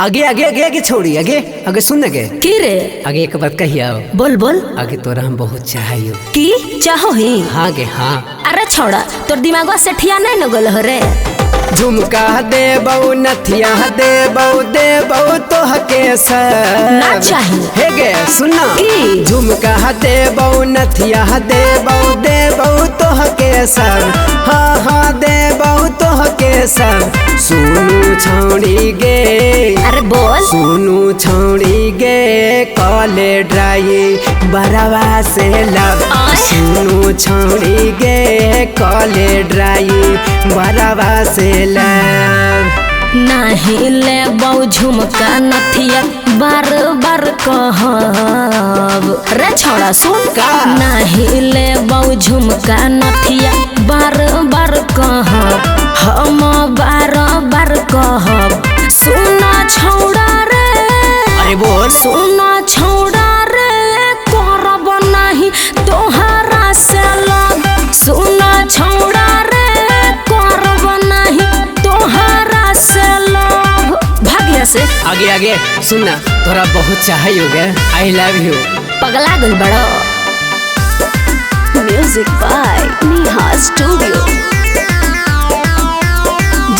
आगे आगे आगे आगे छोड़ी आगे आगे सुन के की रे आगे एक बात कहिया बोल बोल आगे तोरा हम बहुत चाहियो की चाहो ही हाँ गे हाँ। अरे छोड़ा तोर दिमागवा से ठिया नहीं न गल हो रे। झुमका दे बऊ नथिया दे बऊ तो हके सर ना चाहिए हे गे सुनना की? झुमका दे बऊ नथिया दे बऊ तो हके सर हाँ हाँ दे बऊ तो हके सर सुनू छौड़ी गे अरे बोल सुनू छौड़ी गे कॉले ड्राई बरवा से लव सुनू छौड़ी गे कॉले ड्राई बरवा से लव नहीं ले बऊ झुमका नथिया बार बार कहब रे छोड़ा सुन का? नहीं ले बऊ झुमका नथिया बार बार कहब हम बार बार कहब सुना छौड़ा रे अरे बोल सुना छौड़ा रे करब नहीं तोहरा से लव सुना छौड़ा रे करब नहीं तोहरा से लव भाग्य से आगे आगे सुनना तोरा बहुत चाहिए गे आई लव यू पगला गल बड़ो। Music by Neha studio.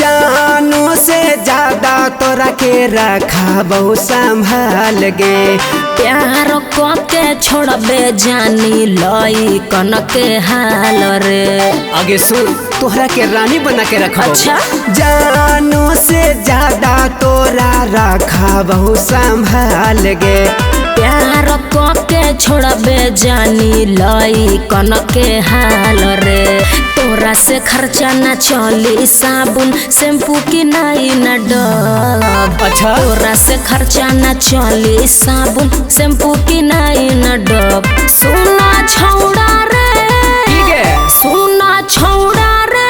जानू से ज्यादा तोरा के रखा बहुत संभाल गे प्यार को के छोड़बे जानी लई कन के हाल रे। आगे सुन तोहरा के रानी बना के रखा अच्छा जानू से ज्यादा तोरा रखा बहुत संभाल गे प्यार को के छोड़बे जानी लई कन के हाल रे। तोरा से खर्चा न चली साबुन शैम्पू की नहीं न डब। अच्छा तोरा से खर्चा न चली साबुन शैम्पू की नहीं न डब। सुना छौड़ा रे ठीक है सुना छौड़ा रे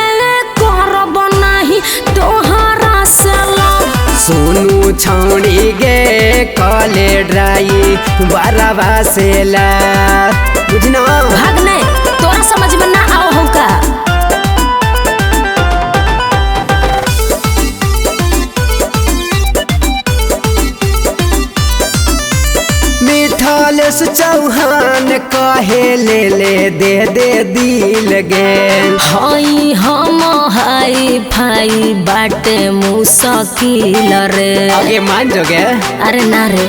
करब नहीं तोहरा से लव सोनू छौड़ी गे कॉले ड्राई बरवा से ला बुझना भागने तोरा समझ में ना आओ हो का। मिठालेस चौहान कहे ले दे दिल गे हई हम हाई फाई बाटे मुश्किल रे। आगे मान जोगे अरे ना रे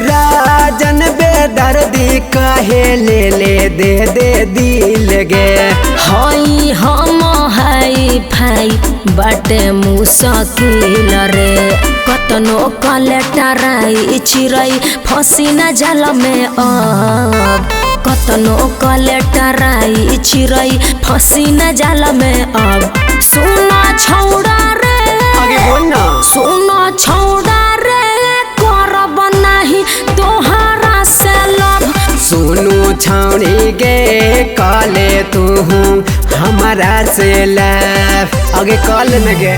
राजन बेदर्दी कहे ले दे दिल गे हई हम हाई फाई बाटे मुश्किल रे। कतनो कलेटराई चिरई फंसी न जाल में अब कतनो कलेटराई चिरई फंसी न जाल में अब। सुना छौड़ा रे आगे बोल ना सुना छौड़ा रे करब नहीं तोहरा से लव सोनू छौड़ी गे कॉले तू हमारा से लव आगे कॉल न गे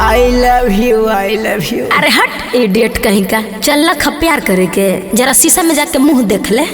I love you I love you. अरे हट इडियट कहीं का चल प्यार करे के जरा शीशा में जाके मुंह देख ले।